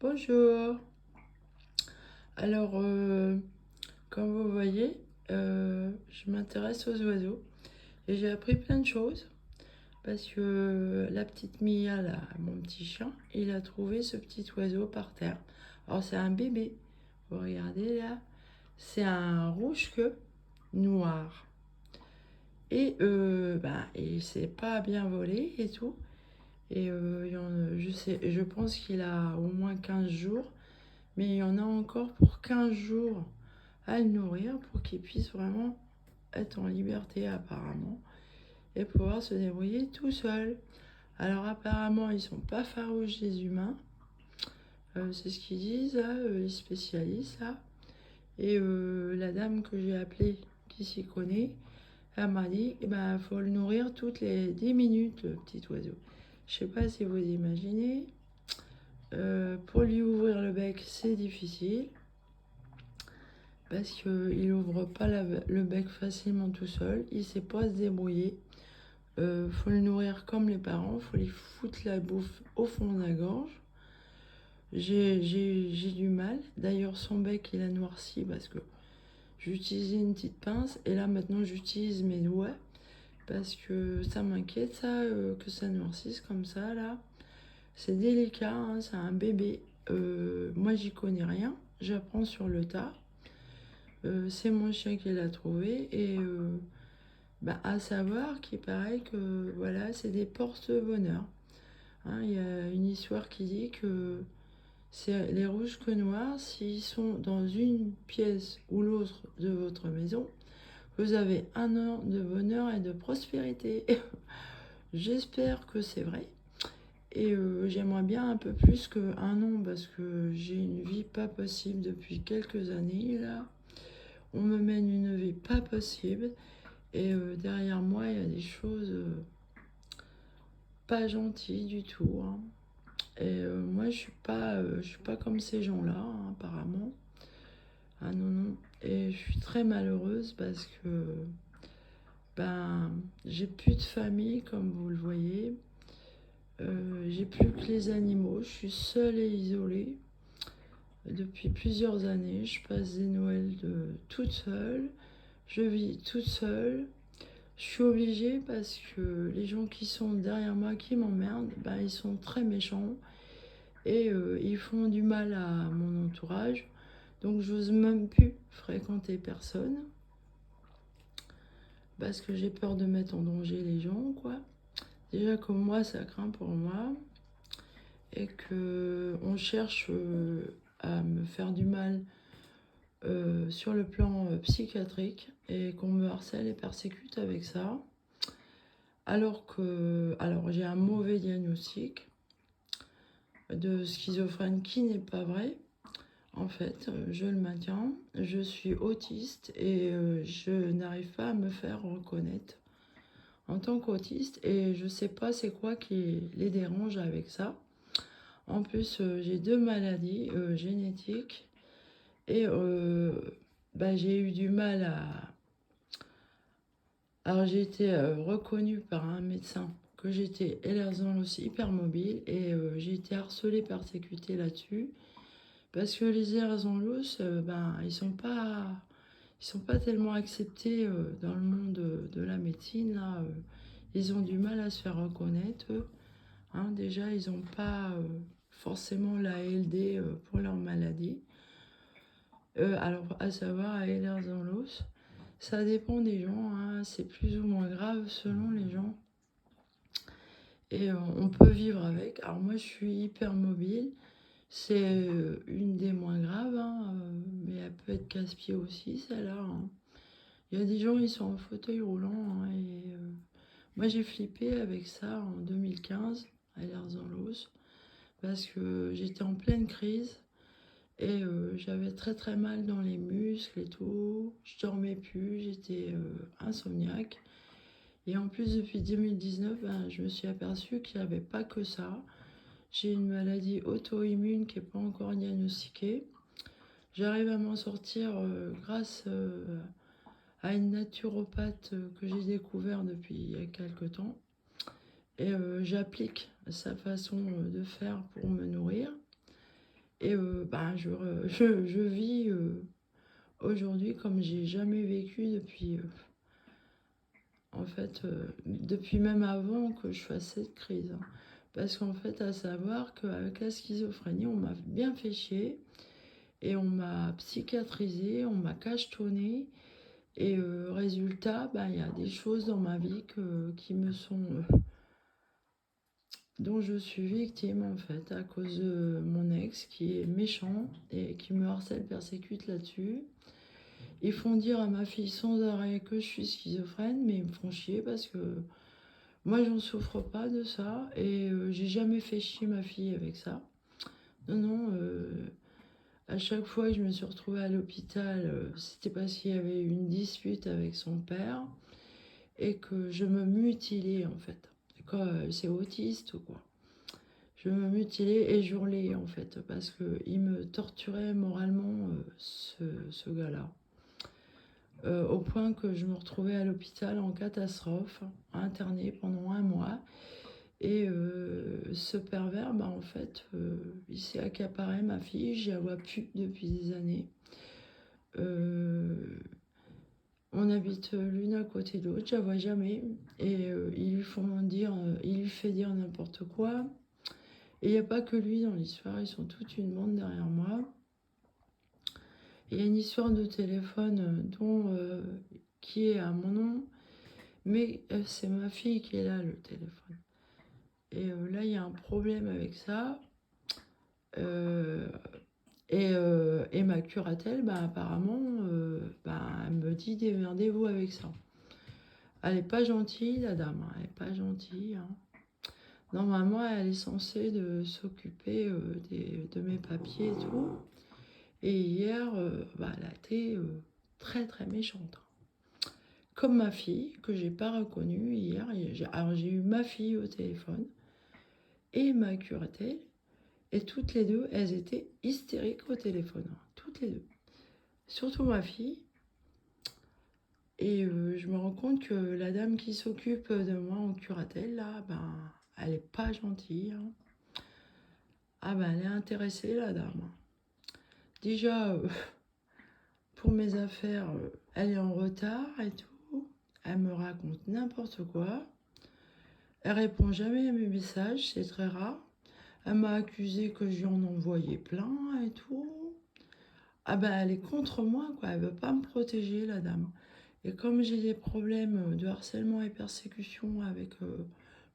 Bonjour. Alors, comme vous voyez, je m'intéresse aux oiseaux et j'ai appris plein de choses parce que la petite Mia, là, mon petit chien, il a trouvé ce petit oiseau par terre. Alors, c'est un bébé. Vous regardez là, c'est un rouge-queue noir. Et il sait pas bien voler et tout. Et je pense qu'il a au moins 15 jours, mais il y en a encore pour 15 jours à le nourrir pour qu'il puisse vraiment être en liberté apparemment et pouvoir se débrouiller tout seul. Alors apparemment ils sont pas farouches des humains, c'est ce qu'ils disent là, les spécialistes là. Et la dame que j'ai appelée qui s'y connaît, elle m'a dit faut le nourrir toutes les 10 minutes le petit oiseau. Je sais pas si vous imaginez, pour lui ouvrir le bec c'est difficile parce qu'il n'ouvre pas le bec facilement tout seul, il sait pas se débrouiller. Faut le nourrir comme les parents, faut lui foutre la bouffe au fond de la gorge. J'ai du mal. D'ailleurs, son bec il a noirci parce que j'utilisais une petite pince et là maintenant j'utilise mes doigts parce que ça m'inquiète ça, que ça noircisse comme ça là. C'est délicat, hein, c'est un bébé. Moi j'y connais rien, j'apprends sur le tas. C'est mon chien qui l'a trouvé et à savoir qu'il paraît que voilà, c'est des porte-bonheur. Hein, il y a une histoire qui dit que c'est les rouges que noirs, s'ils sont dans une pièce ou l'autre de votre maison, vous avez un an de bonheur et de prospérité. J'espère que c'est vrai. Et j'aimerais bien un peu plus qu'un an parce que j'ai une vie pas possible depuis quelques années là. On me mène une vie pas possible. Et derrière moi, il y a des choses pas gentilles du tout, hein. Et moi, je suis pas comme ces gens-là, hein, apparemment. Ah non, non. Et je suis très malheureuse parce que ben, j'ai plus de famille, comme vous le voyez. J'ai plus que les animaux. Je suis seule et isolée depuis plusieurs années. Je passe des Noëls toute seule. Je vis toute seule. Je suis obligée parce que les gens qui sont derrière moi qui m'emmerdent, ils sont très méchants et ils font du mal à mon entourage. Donc j'ose même plus fréquenter personne parce que j'ai peur de mettre en danger les gens, quoi. Déjà que moi, ça craint pour moi et que on cherche à me faire du mal sur le plan psychiatrique et qu'on me harcèle et persécute avec ça. Alors j'ai un mauvais diagnostic de schizophrène qui n'est pas vrai. En fait, je le maintiens. Je suis autiste et je n'arrive pas à me faire reconnaître en tant qu'autiste et je sais pas c'est quoi qui les dérange avec ça. En plus, j'ai deux maladies génétiques et j'ai eu du mal à. Alors j'ai été reconnue par un médecin que j'étais Ehlers-Danlos hypermobile et j'ai été harcelée, persécutée là-dessus parce que les Ehlers-Danlos, ils sont pas tellement acceptés dans le monde de la médecine là. Ils ont du mal à se faire reconnaître. Eux, hein. Déjà, ils n'ont pas forcément la LD pour leur maladie. Alors, à savoir, à Ehlers-Danlos, ça dépend des gens, hein, c'est plus ou moins grave selon les gens. Et on peut vivre avec. Alors moi, je suis hyper mobile. C'est une des moins graves, hein, mais elle peut être casse-pied aussi, celle-là, hein. Il y a des gens, ils sont en fauteuil roulant, hein, et moi, j'ai flippé avec ça en 2015, à Ehlers-Danlos, parce que j'étais en pleine crise. Et j'avais très très mal dans les muscles et tout. Je dormais plus, j'étais insomniaque. Et en plus, depuis 2019, je me suis aperçue qu'il n'y avait pas que ça. J'ai une maladie auto-immune qui n'est pas encore diagnostiquée. J'arrive à m'en sortir grâce à une naturopathe que j'ai découvert depuis il y a quelques temps. Et j'applique sa façon de faire pour me nourrir. Et je vis aujourd'hui comme j'ai jamais vécu depuis, en fait, depuis même avant que je fasse cette crise, hein. Parce qu'en fait, à savoir qu'avec la schizophrénie, on m'a bien fait chier et on m'a psychiatrisé, on m'a cachetonné. Et résultat, bah, il y a des choses dans ma vie qui me sont, dont je suis victime en fait, à cause de mon ex qui est méchant et qui me harcèle, persécute là-dessus. Ils font dire à ma fille sans arrêt que je suis schizophrène, mais ils me font chier parce que moi j'en souffre pas de ça et j'ai jamais fait chier ma fille avec ça. Non, non, à chaque fois que je me suis retrouvée à l'hôpital, c'était parce qu'il y avait eu une dispute avec son père et que je me mutilais en fait. C'est autiste ou quoi. Je me mutilais et j'hurlais en fait parce qu'il me torturait moralement, ce gars-là. Au point que je me retrouvais à l'hôpital en catastrophe, internée pendant 1 mois. Et ce pervers, bah, en fait, il s'est accaparé ma fille, je la vois plus depuis des années. Euh, on habite l'une à côté de l'autre, je la vois jamais. Et il lui fait dire n'importe quoi. Et il n'y a pas que lui dans l'histoire, ils sont toute une bande derrière moi. Il y a une histoire de téléphone qui est à mon nom, mais c'est ma fille qui est là, le téléphone. Et là, il y a un problème avec ça. Euh, et ma curatelle, bah, apparemment, bah, elle me dit démerdez-vous avec ça. Elle n'est pas gentille, la dame, hein, elle n'est pas gentille, hein. Normalement, elle est censée s'occuper de mes papiers et tout. Et hier, bah, elle a été très très méchante. Comme ma fille, que j'ai pas reconnue hier. Alors j'ai eu ma fille au téléphone et ma curatelle. Et toutes les deux, elles étaient hystériques au téléphone, hein. Toutes les deux. Surtout ma fille. Et je me rends compte que la dame qui s'occupe de moi en curatelle, là, ben, elle est pas gentille, hein. Ah ben, elle est intéressée, la dame. Déjà, pour mes affaires, elle est en retard et tout. Elle me raconte n'importe quoi. Elle répond jamais à mes messages, c'est très rare. Elle m'a accusé que je lui en envoyais plein et tout. Ah ben, elle est contre moi, quoi. Elle veut pas me protéger, la dame. Et comme j'ai des problèmes de harcèlement et persécution avec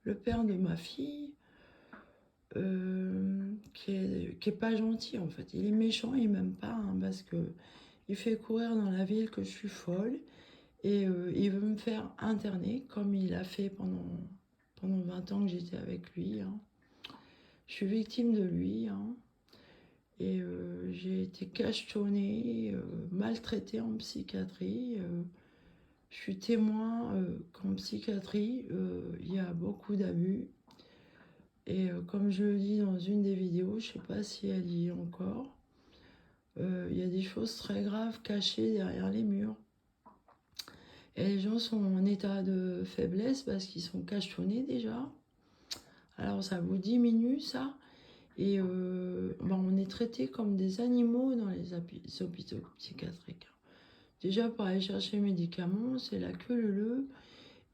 le père de ma fille, qui est pas gentil en fait. Il est méchant, il m'aime pas, hein, parce que il fait courir dans la ville que je suis folle et il veut me faire interner comme il a fait pendant 20 ans que j'étais avec lui, hein. Je suis victime de lui, hein. Et j'ai été cachetonnée, maltraitée en psychiatrie. Je suis témoin qu'en psychiatrie, il y a beaucoup d'abus. Et comme je le dis dans une des vidéos, je ne sais pas si elle y est encore, il y a des choses très graves cachées derrière les murs. Et les gens sont en état de faiblesse parce qu'ils sont cachonnés déjà. Alors ça vous diminue ça. Et on est traités comme des animaux dans les hôpitaux psychiatriques. Déjà pour aller chercher les médicaments, c'est la queue leu.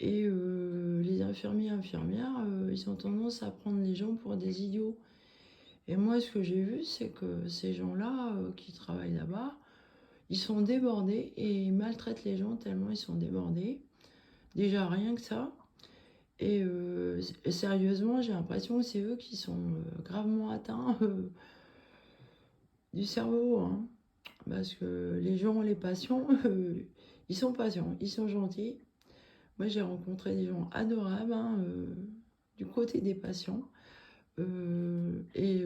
Et les infirmières, ils ont tendance à prendre les gens pour des idiots. Et moi, ce que j'ai vu, c'est que ces gens-là qui travaillent là-bas, ils sont débordés et ils maltraitent les gens tellement ils sont débordés. Déjà, rien que ça. Et sérieusement, j'ai l'impression que c'est eux qui sont gravement atteints du cerveau, hein. Parce que les gens, les patients, ils sont patients, ils sont gentils. Moi, j'ai rencontré des gens adorables, hein, du côté des patients. Et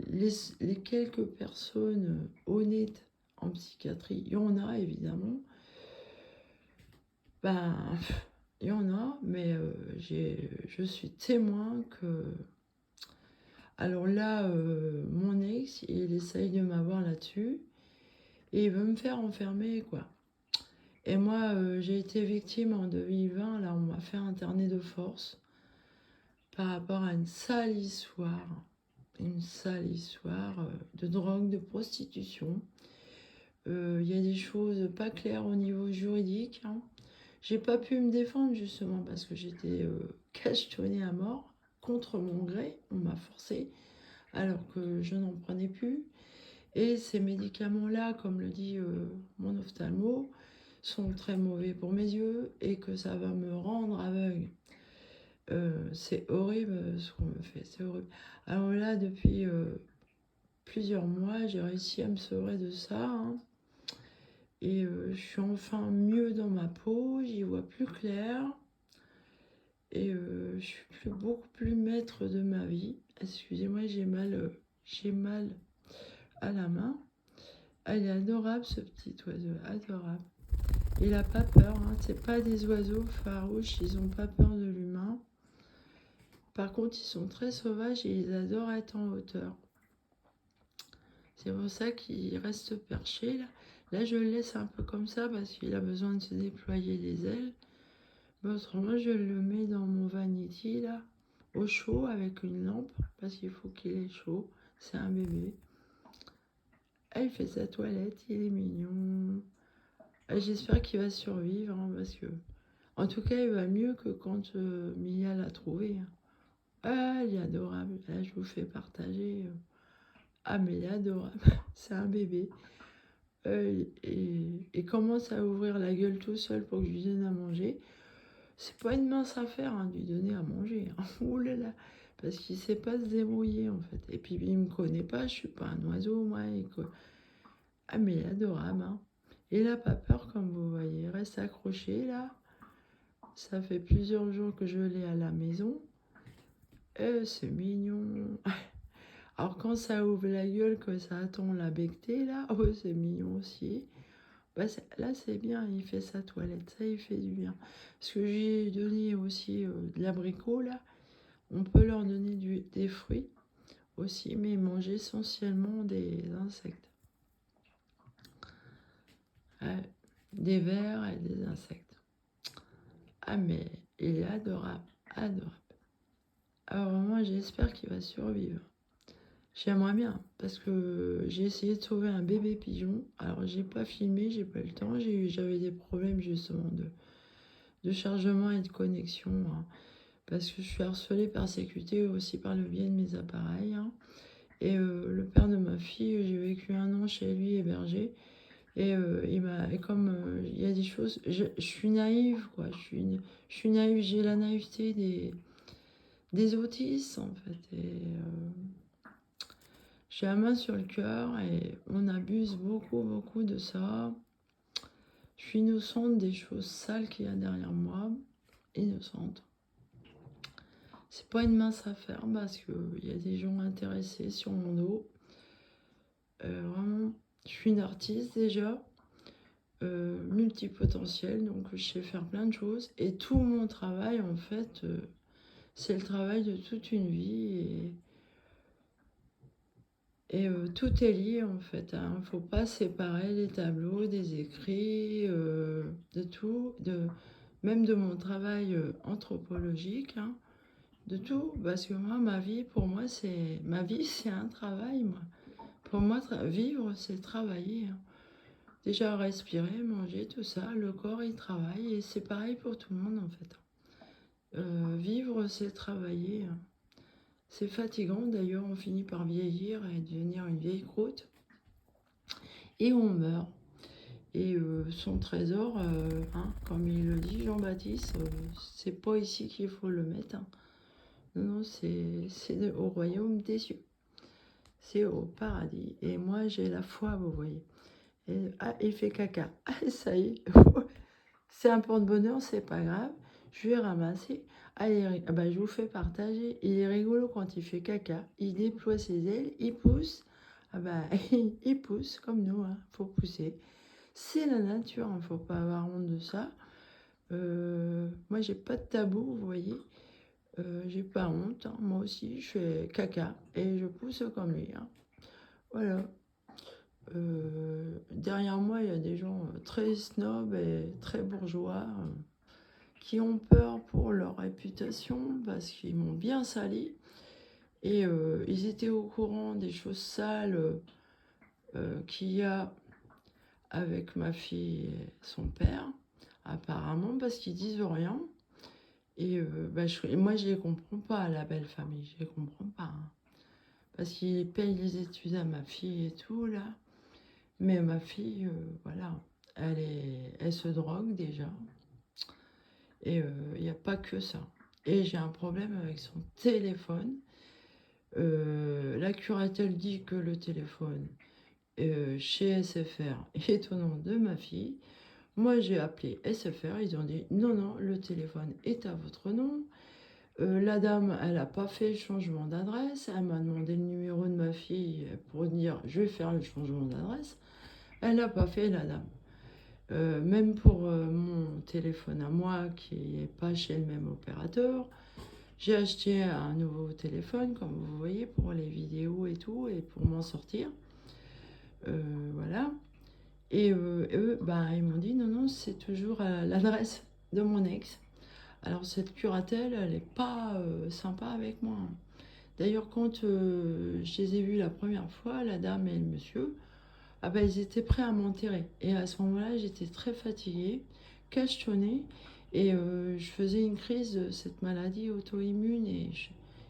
les quelques personnes honnêtes en psychiatrie, il y en a évidemment. Ben, il y en a, mais je suis témoin que. Alors là, mon ex, il essaye de m'avoir là-dessus et il veut me faire enfermer, quoi. Et moi, j'ai été victime en 2020, là, on m'a fait interner de force par rapport à une sale histoire. une sale histoire de drogue, de prostitution. Il y a des choses pas claires au niveau juridique. Hein. J'ai pas pu me défendre justement parce que j'étais cachetonnée à mort contre mon gré. On m'a forcé alors que je n'en prenais plus. Et ces médicaments-là, comme le dit mon ophtalmo, sont très mauvais pour mes yeux et que ça va me rendre aveugle. C'est horrible ce qu'on me fait, c'est horrible. Alors là, depuis plusieurs mois, j'ai réussi à me sauver de ça. Hein, et je suis enfin mieux dans ma peau, j'y vois plus clair. Et je suis beaucoup plus maître de ma vie. Excusez-moi, j'ai mal à la main. Ah, il est adorable ce petit oiseau, adorable. Il n'a pas peur, hein. C'est pas des oiseaux farouches, ils n'ont pas peur de l'humain. Par contre, ils sont très sauvages et ils adorent être en hauteur. C'est pour ça qu'il reste perché là. Là, je le laisse un peu comme ça parce qu'il a besoin de se déployer les ailes. Mais autrement, je le mets dans mon vanity là, au chaud avec une lampe parce qu'il faut qu'il ait chaud. C'est un bébé. Ah, il fait sa toilette, il est mignon. Ah, j'espère qu'il va survivre hein, parce que, en tout cas, il va mieux que quand Mia l'a trouvé. Hein. Ah, il est adorable. Là, je vous fais partager. Ah, mais il est adorable. C'est un bébé. Et commence à ouvrir la gueule tout seul pour que je lui donne à manger. C'est pas une mince affaire hein, de lui donner à manger. Hein. Ouh là là. Parce qu'il sait pas se débrouiller en fait. Et puis il me connaît pas, je suis pas un oiseau moi. Ah mais il est adorable. Hein. Il n'a pas peur comme vous voyez. Il reste accroché là. Ça fait plusieurs jours que je l'ai à la maison. C'est mignon. Alors quand ça ouvre la gueule, que ça attend la bectée là, oh c'est mignon aussi. Bah, là c'est bien, il fait sa toilette, ça il fait du bien. Parce que j'ai donné aussi de l'abricot là, on peut leur donner des fruits aussi, mais ils mangent essentiellement des insectes. Des vers et des insectes. Ah mais il est adorable, adorable. Alors moi j'espère qu'il va survivre. J'aimerais bien, parce que j'ai essayé de sauver un bébé pigeon. Alors j'ai pas filmé, j'ai pas eu le temps, j'avais des problèmes justement de chargement et de connexion. Hein, parce que je suis harcelée, persécutée aussi par le biais de mes appareils. Hein, et le père de ma fille, j'ai vécu 1 an chez lui hébergé. Et comme il y a des choses, je suis naïve, quoi. Je suis naïve, j'ai la naïveté des autistes, en fait. Et j'ai la main sur le cœur et on abuse beaucoup, beaucoup de ça. Je suis innocente des choses sales qu'il y a derrière moi. Innocente. C'est pas une mince affaire parce qu'il y a des gens intéressés sur mon dos. Vraiment, je suis une artiste déjà. Multipotentiel, donc je sais faire plein de choses. Et tout mon travail, en fait, c'est le travail de toute une vie. Et tout est lié, en fait. Il ne faut pas séparer les tableaux des écrits, de tout, même de mon travail anthropologique, hein, de tout. Parce que moi, ma vie, c'est un travail, moi. Pour moi, vivre, c'est travailler. Hein. Déjà respirer, manger, tout ça, le corps il travaille et c'est pareil pour tout le monde en fait. Vivre c'est travailler. Hein. C'est fatigant d'ailleurs, on finit par vieillir et devenir une vieille croûte et on meurt. Et son trésor, hein, comme il le dit Jean-Baptiste, c'est pas ici qu'il faut le mettre. Hein. Non, c'est au royaume des cieux. C'est au paradis. Et moi j'ai la foi, vous voyez. Et, ah, il fait caca. Ah, ça y est. C'est un porte-bonheur, c'est pas grave. Je vais ramasser. Allez, bah, je vous fais partager. Il est rigolo quand il fait caca. Il déploie ses ailes, il pousse. Ah bah, il pousse comme nous, hein. Faut pousser. C'est la nature, hein. Faut pas avoir honte de ça. Moi, j'ai pas de tabou, vous voyez. J'ai pas honte. Hein. Moi aussi, je fais caca et je pousse comme lui. Hein. Voilà. Derrière moi, il y a des gens très snobs et très bourgeois qui ont peur pour leur réputation parce qu'ils m'ont bien sali. Et ils étaient au courant des choses sales qu'il y a avec ma fille et son père, apparemment, parce qu'ils disent rien. Et moi, je les comprends pas, la belle famille, je les comprends pas, hein. Parce qu'ils payent les études à ma fille et tout, là. Mais ma fille, voilà, elle se drogue déjà. Et il n'y a pas que ça. Et j'ai un problème avec son téléphone. La curatelle dit que le téléphone chez SFR est au nom de ma fille. Moi, j'ai appelé SFR, ils ont dit non, non, le téléphone est à votre nom. La dame, elle n'a pas fait le changement d'adresse. Elle m'a demandé le numéro de ma fille pour dire je vais faire le changement d'adresse. Elle n'a pas fait, la dame. Même pour mon téléphone à moi, qui n'est pas chez le même opérateur, j'ai acheté un nouveau téléphone, comme vous voyez, pour les vidéos et tout, et pour m'en sortir. Voilà. Et eux, ils m'ont dit non, non, c'est toujours l'adresse de mon ex. Alors cette curatelle, elle n'est pas sympa avec moi, hein. D'ailleurs, quand je les ai vus la première fois, la dame et le monsieur, ils étaient prêts à m'enterrer. Et à ce moment-là, j'étais très fatiguée, cachetonnée, et je faisais une crise de cette maladie auto-immune, et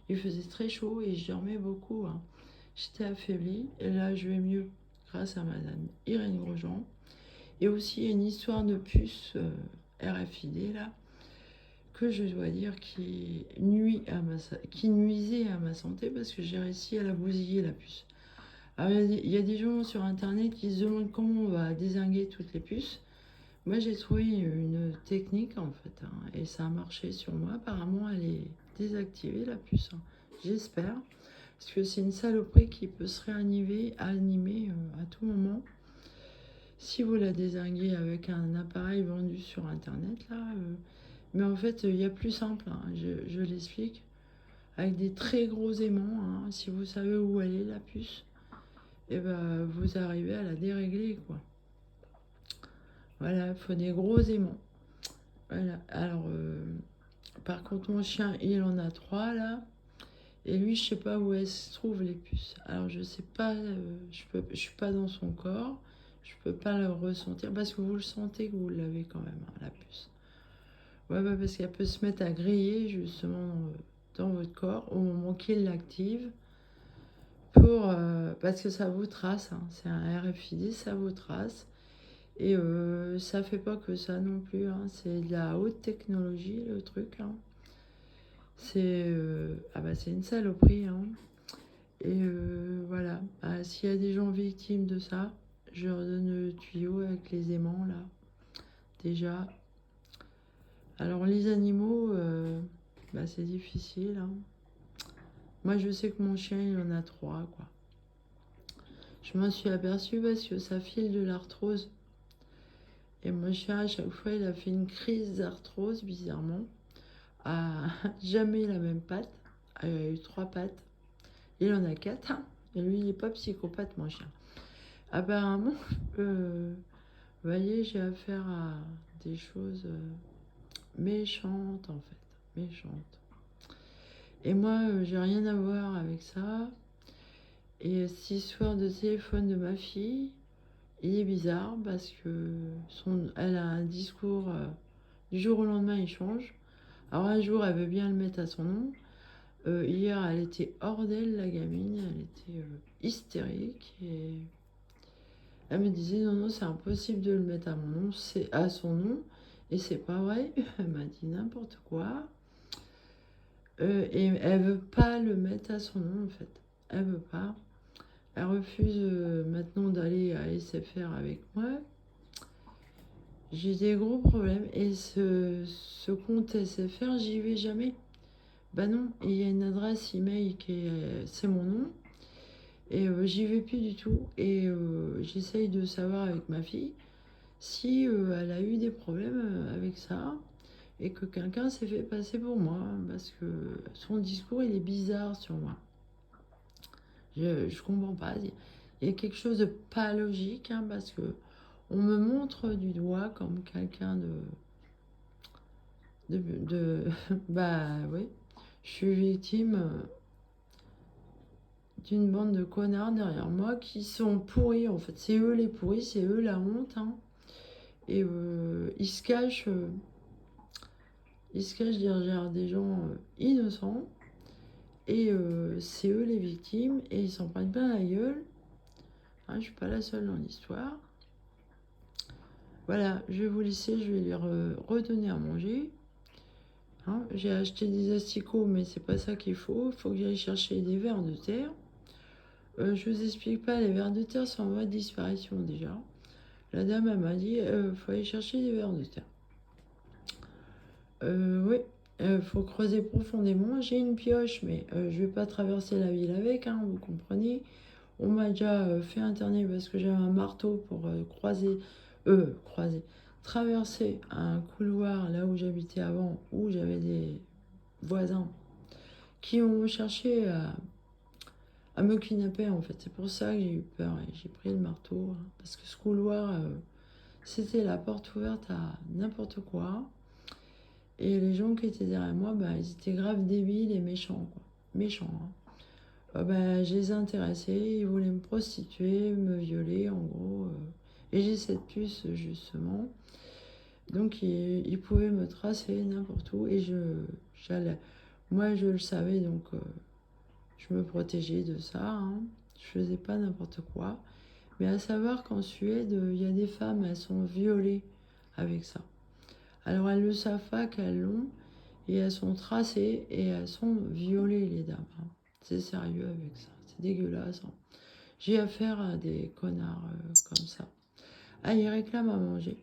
il faisait très chaud, et je dormais beaucoup, hein. J'étais affaiblie, et là, je vais mieux grâce à madame Irène Grosjean. Et aussi une histoire de puce RFID, là, que je dois dire qui nuisait à ma santé, parce que j'ai réussi à la bousiller, la puce. Alors, il y a des gens sur internet qui se demandent comment on va dézinguer toutes les puces. Moi, j'ai trouvé une technique, en fait, hein, et ça a marché sur moi. Apparemment, elle est désactivée, la puce, hein. J'espère, parce que c'est une saloperie qui peut se réanimer à tout moment. Si vous la dézinguez avec un appareil vendu sur internet, là, mais en fait, il y a plus simple, hein, je l'explique, avec des très gros aimants, hein. Si vous savez où elle est, la puce, et vous arrivez à la dérégler, quoi. Voilà, il faut des gros aimants. Voilà. Alors, par contre, mon chien, il en a 3 là. Et lui, je sais pas où elles se trouvent, les puces. Alors, je sais pas, je suis pas dans son corps. Je peux pas le ressentir parce que vous le sentez que vous l'avez quand même, hein, la puce. Ouais, parce qu'elle peut se mettre à griller justement dans votre corps au moment qu'il l'active. Parce que ça vous trace, hein. C'est un RFID, ça vous trace. Et ça fait pas que ça non plus, hein. C'est de la haute technologie, le truc, hein. C'est une saloperie, hein. Et voilà. S'il y a des gens victimes de ça, je leur donne le tuyau avec les aimants là. Déjà. Alors les animaux, c'est difficile, hein. Moi je sais que mon chien il en a 3, quoi. Je m'en suis aperçue parce que ça file de l'arthrose. Et mon chien, à chaque fois, il a fait une crise d'arthrose, bizarrement. À jamais la même patte. Il a eu 3 pattes. Il en a 4. Et lui, il n'est pas psychopathe, mon chien. Apparemment, vous voyez, j'ai affaire à des choses méchantes, en fait. Méchantes. Et moi, j'ai rien à voir avec ça. Et cette histoire de téléphone de ma fille, il est bizarre parce que elle a un discours, du jour au lendemain, il change. Alors un jour, elle veut bien le mettre à son nom. Hier, elle était hors d'elle, la gamine. Elle était hystérique. Et elle me disait, non, non, c'est impossible de le mettre à mon nom, c'est à son nom. Et c'est pas vrai. Elle m'a dit n'importe quoi. Et elle veut pas le mettre à son nom, en fait. Elle veut pas. Elle refuse maintenant d'aller à SFR avec moi. J'ai des gros problèmes. Et ce compte SFR, j'y vais jamais. Bah non, il y a une adresse email c'est mon nom. Et j'y vais plus du tout. Et j'essaye de savoir avec ma fille si elle a eu des problèmes avec ça. Et que quelqu'un s'est fait passer pour moi. Parce que son discours, il est bizarre sur moi. Je comprends pas. Il y a quelque chose de pas logique, hein, parce que on me montre du doigt comme quelqu'un de bah oui, je suis victime d'une bande de connards derrière moi qui sont pourris, en fait. C'est eux les pourris, c'est eux la honte, hein. Et ils se cachent derrière des gens innocents. Et c'est eux les victimes, et ils s'en prennent plein la gueule. Hein, je suis pas la seule dans l'histoire. Voilà, je vais vous laisser, je vais les redonner à manger. Hein, j'ai acheté des asticots, mais c'est pas ça qu'il faut. Il faut que j'aille chercher des vers de terre. Je vous explique pas, les vers de terre sont en voie de disparition déjà. La dame, elle m'a dit, faut aller chercher des vers de terre. Oui, faut creuser profondément. J'ai une pioche, mais je vais pas traverser la ville avec, hein, vous comprenez. On m'a déjà fait interner parce que j'avais un marteau pour traverser un couloir là où j'habitais avant, où j'avais des voisins qui ont cherché à me kidnapper en fait. C'est pour ça que j'ai eu peur et j'ai pris le marteau, hein, parce que ce couloir, c'était la porte ouverte à n'importe quoi. Et les gens qui étaient derrière moi, bah, ils étaient grave débiles et méchants, quoi. Méchants, hein. Bah, je les ai intéressés, ils voulaient me prostituer, me violer, en gros. Et j'ai cette puce, justement. Donc, ils pouvaient me tracer n'importe où. Et j'allais. Moi, je le savais, donc je me protégeais de ça, hein. Je faisais pas n'importe quoi. Mais à savoir qu'en Suède, il y a des femmes, elles sont violées avec ça. Alors, elles ne le savent pas qu'elles l'ont. Et elles sont tracées et elles sont violées, les dames, hein. C'est sérieux avec ça. C'est dégueulasse, hein. J'ai affaire à des connards comme ça. Ah, ils réclament à manger.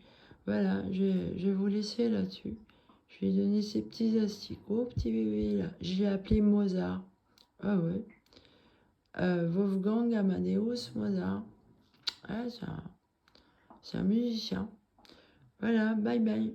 Voilà, je vais vous laisser là-dessus. Je vais lui donner ces petits asticots, petit bébé là. Je l'ai appelé Mozart. Ah ouais. Wolfgang Amadeus Mozart. Ouais, c'est un musicien. Voilà, bye bye.